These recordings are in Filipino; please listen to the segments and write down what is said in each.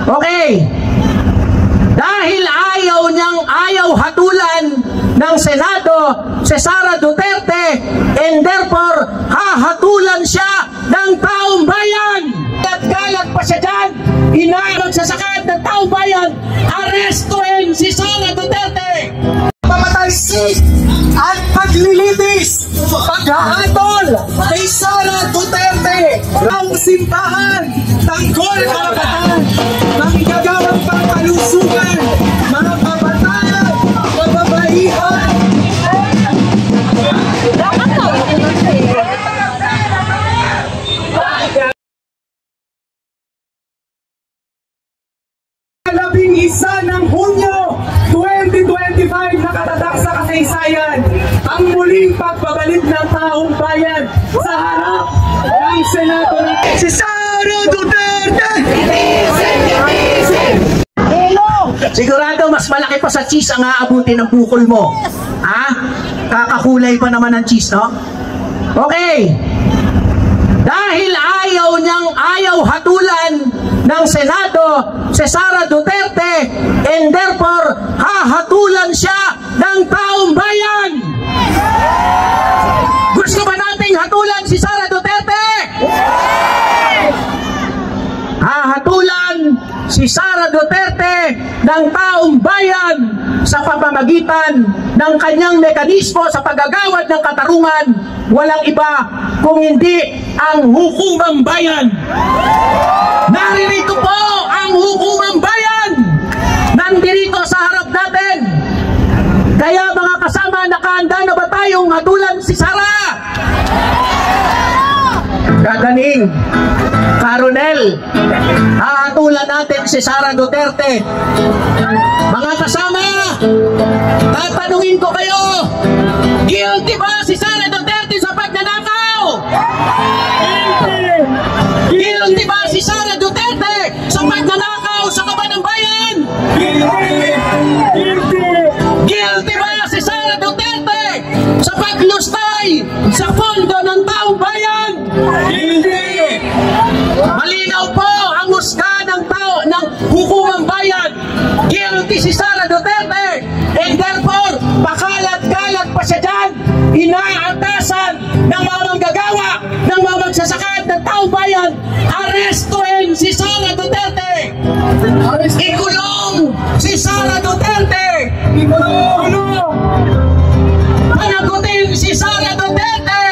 Okay. Dahil ayaw hatulan ng Senado si Sara Duterte, and therefore hahatulan siya ng taong bayan. Kalat pa siya dyan, inagsasakad ng taong bayan, arestuhin si Sara Duterte. Pamatalsik at paglilitis, paghahatol kay Sara Duterte, ang simbahan, tanggol karapatan, manggagawang pangkalusugan, mga kabataan, kababaihan. Labing-isa ng Hunyo 2025 nakatatak sa kasaysayan ang muling pagbabalik ng taong bayan sa harap ng Senado natin. Si Sara Duterte! Sigurado mas malaki pa sa cheese ang aabuti ng bukol mo. Ha? Kakakulay pa naman ng cheese, no? Okay. Dahil ayaw hatulan ng Senado si Sara Duterte, and therefore hahatulan siya ng taong bayan. Gusto ba nating hatulan si Sara Duterte? Hahatulan si Sara Duterte ng taong bayan sa pamamagitan ng kanyang mekanismo sa paggagawad ng katarungan, walang iba kung hindi ang hukumang bayan. Naririto po ang hukumang bayan, nandirito sa harap natin. Kaya mga kasama, nakahanda na ba tayong hatulan si Sara? Gaganing Caronel, hahatulan natin si Sara Duterte. Mga kasama, tatanungin ko kayo, guilty ba si Sara Duterte sa pagnanakaw? Guilty ba si Sara Duterte sa pagnanakaw sa kaban ng bayan? Guilty ba si Sara Duterte sa paglustay sa pondo ng taong bayan? Malinaw po ang husga ng hukumang bayan. Guilty si Sara Duterte, and therefore pakalat-kalat pa siya dyan, inaatasan ng mga manggagawa, ng mga magsasakad ng taong bayan, arestuhin si Sara Duterte. Ikulong si Sara Duterte. Ikulong. Panagutin si Sara Duterte.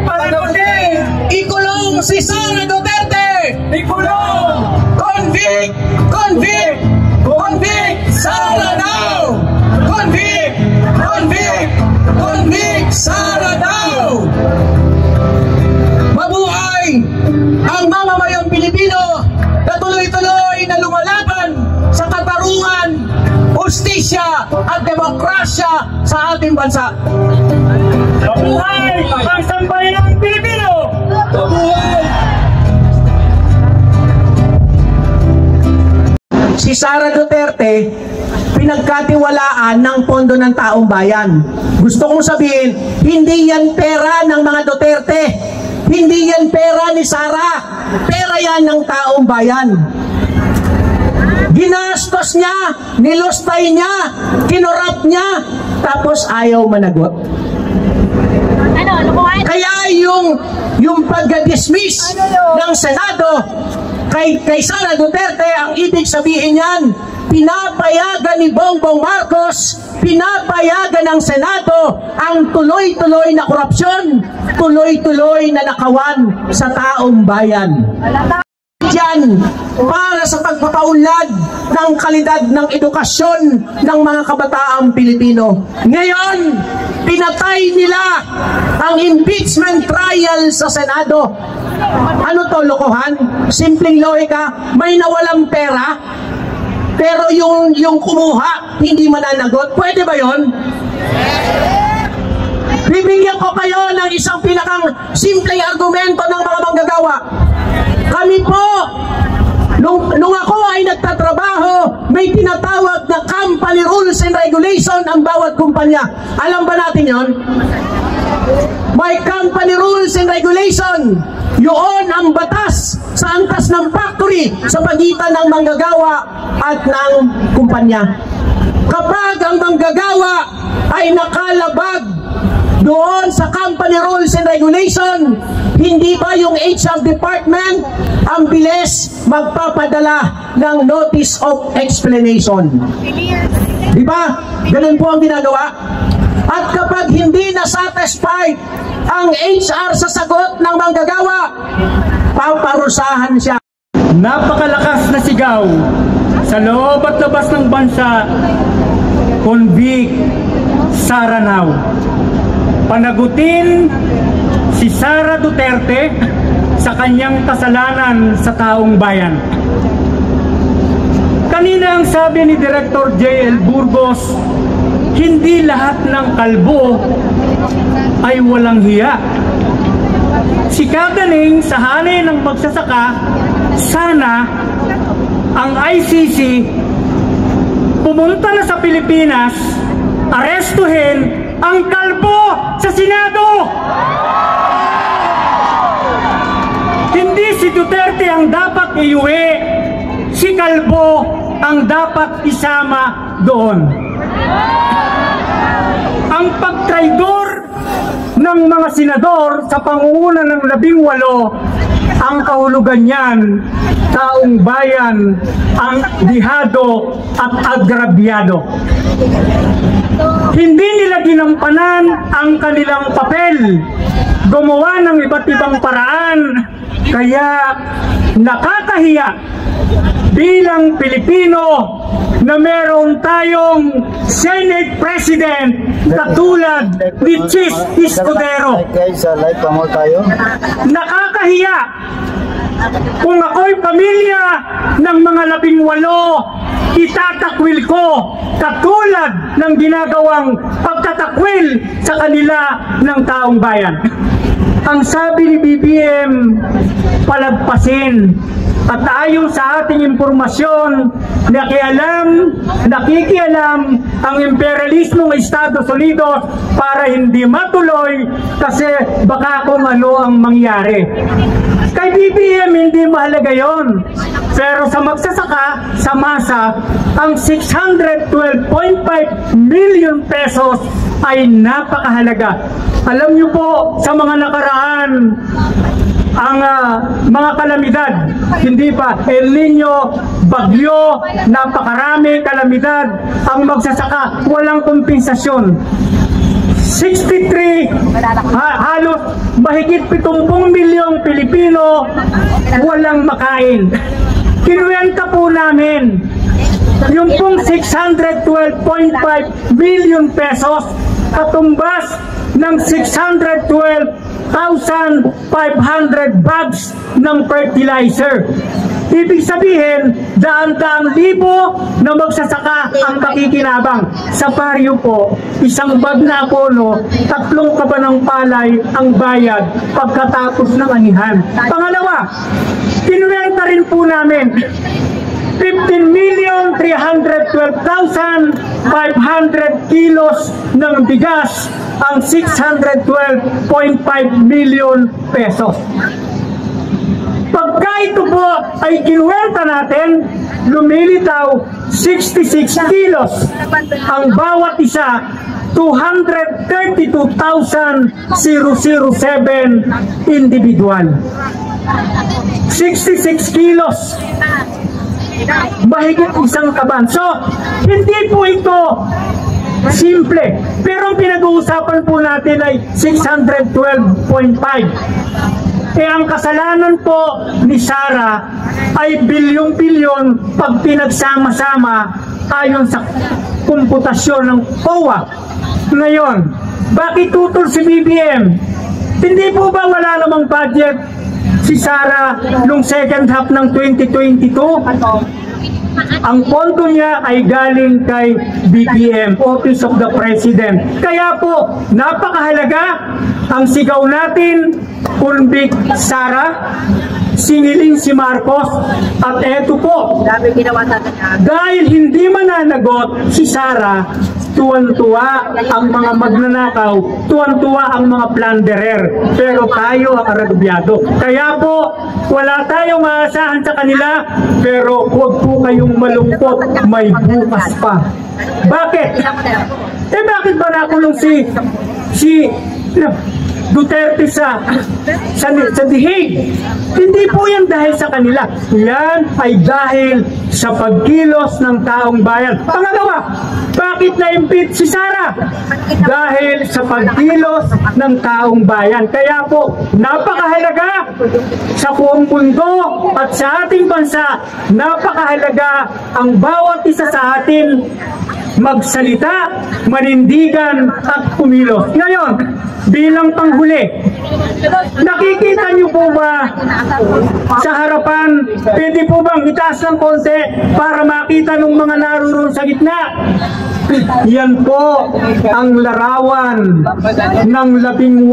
Panagutin. Ikulong si Sara Duterte. Ikulong. Convict. Convict. Convict Sara now. Convict. Convict. Convict Sara now. Mabuhay ang mamamayang Pilipino na tuloy-tuloy na lumalaban sa katarungan, hustisya at demokrasya sa ating bansa. Mabuhay ang sambayang Pilipino! Mabuhay! Si Sara Duterte, pinagkatiwalaan ng pondo ng taong bayan. Gusto kong sabihin, hindi yan pera ng mga Duterte. Hindi yan pera ni Sara. Pera yan ng taong bayan. Ginastos niya, nilustay niya, kinurap niya, tapos ayaw managot. Kaya yung pagka-dismiss ng Senado kay Sara Duterte, ang ibig sabihin niyan, pinapayagan ni Bongbong Marcos, pinapayagan ng Senado ang tuloy-tuloy na korupsyon, tuloy-tuloy na nakawan sa taong bayan. Diyan para sa pagpapaunlad ng kalidad ng edukasyon ng mga kabataang Pilipino. Ngayon, pinatay nila ang impeachment trial sa Senado. Ano to, lokohan? Simpleng lohika, may nawalang pera, pero yung kumuha, hindi mananagot. Pwede ba yon? Bibigyan ko kayo ng isang pinakang simpleng argumento ng mga manggagawa. Kami po, nung ako ay nagtatrabaho, may tinatawag na company rules and regulation ang bawat kumpanya. Alam ba natin yon? May company rules and regulation. Yun ang batas sa angkas ng factory sa pagitan ng manggagawa at ng kumpanya. Kapag ang manggagawa ay nakalabag doon sa company rules and regulation, hindi ba yung HR department ang bilis magpapadala ng notice of explanation? Di ba? Ganun po ang ginagawa. At kapag hindi na-satisfied ang HR sa sagot ng manggagawa, paparusahan siya. Napakalakas na sigaw sa loob at labas ng bansa, convict Sara now. Panagutin si Sara Duterte sa kanyang kasalanan sa taong bayan. Kanina ang sabi ni Director J.L. Burgos, hindi lahat ng kalbo ay walang hiya. Si Kaganing sa hanay ng magsasaka, sana ang ICC pumunta na sa Pilipinas, arestuhin ang kalbo sa Senado. Hindi si Duterte ang dapat iuwi, si kalbo ang dapat isama doon. Ang pagtraidor ng mga senador sa pangunguna ng 18, ang kahulugan niyan, taong bayan ang dihado at agrabyado. Hindi nila ginampanan ang kanilang papel, gumawa ng iba't ibang paraan, kaya nakakahiya bilang Pilipino na meron tayong Senate President katulad ni Chis Escudero. Nakakahiya kung ako'y pamilya ng mga 18, itatakwil ko katulad ng ginagawang pagtatakwil sa kanila ng taong bayan. Ang sabi ni BBM, palagpasin. At ayon sa ating impormasyon, nakikialam ang imperialismong Estados Unidos para hindi matuloy kasi baka kung ano ang mangyari. Kay BBM hindi mahalaga yon. Pero sa magsasaka, sa masa, ang 612.5 million pesos ay napakahalaga. Alam niyo po, sa mga nakaraan, ang mga kalamidad, hindi pa, El Nino, bagyo, napakarami kalamidad, ang magsasaka, walang kompensasyon. 63, halos mahigit 70 milyong Pilipino walang makain. Kinuwenta po namin yung pong 612.5 billion pesos katumbas ng 612,500 bags ng fertilizer. Ibig sabihin, daan-daang libo na magsasaka ang makikinabang. Sa baryo po, isang bag na Apollo, 3 kabanang palay ang bayad pagkatapos ng anihan. Pangalawa, kinuwenta rin po namin 15,312,500 kilos ng bigas ang 612.5 million pesos. Pagka ito po ay kinuwenta natin, lumilitaw 66 kilos. Ang bawat isa, 232,007 individual. 66 kilos. Mahigit isang kaban. So, hindi po ito simple. Pero ang pinag-uusapan po natin ay 612.5. Ang kasalanan po ni Sara ay bilyong-bilyon pag pinagsama-sama ayon sa komputasyon ng COA. Ngayon, bakit tutol si BBM? Hindi po ba wala namang budget si Sara nung second half ng 2022? Ang pondo niya ay galing kay BBM, Office of the President. Kaya po, napakahalaga ang sigaw natin, convict Sara, singilin si Marcos, at eto po, dahil hindi mananagot si Sara, tuwan-tuwa ang mga magnanakaw, tuwan-tuwa ang mga plunderer, pero tayo ang aragobyado. Kaya po, wala tayong maasahan sa kanila, pero huwag po kayong malungkot, may bukas pa. Bakit? Bakit ba nakulong si Duterte sa dihig? Hindi po yan dahil sa kanila. Yan ay dahil sa pagkilos ng taong bayan. Pangalawa, bakit na-impeach si Sara? Dahil sa pagkilos ng taong bayan. Kaya po, napakahalaga sa buong mundo at sa ating bansa, napakahalaga ang bawat isa sa atin magsalita, manindigan at kumilos. Ngayon, bilang panghuli, nakikita niyo po ba sa harapan, pwede po bang itaas ng konti para makita ng mga naroon sa gitna? Yan po ang larawan ng 18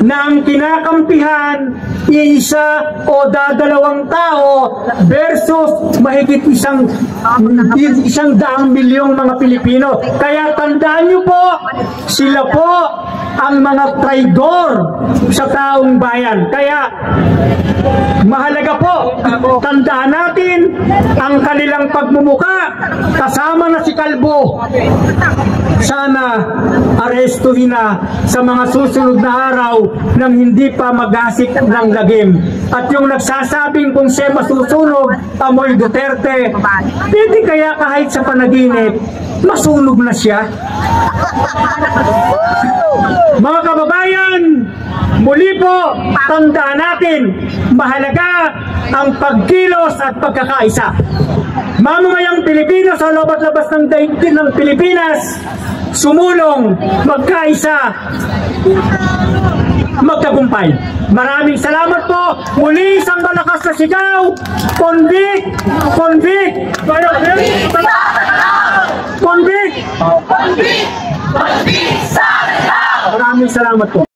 na ang kinakampihan isa o dadalawang tao versus mahigit 100 milyong mga Pilipino. Kaya tandaan nyo po, sila po ang mga traidor sa taong bayan. Kaya mahalaga po, tandaan natin ang kanilang pagmumuka kasama na si Kalbo. Sana arestuhin na sa mga susunod na araw nang hindi pa magasik ng lagim. At yung nagsasabing kung siya masusunog, amoy Duterte, pwede kaya kahit sa panaginip, masunog na siya? Mga kababayan, muli po, tandaan natin, mahalaga ang pagkilos at pagkakaisa. Mamamayang Pilipino sa loob at labas ng daigdig ng Pilipinas, sumulong, magkaisa, magtagumpay. Maraming salamat po. Muli isang malakas na sigaw. Convict! Convict! Convict! Convict! Convict! Maraming salamat po.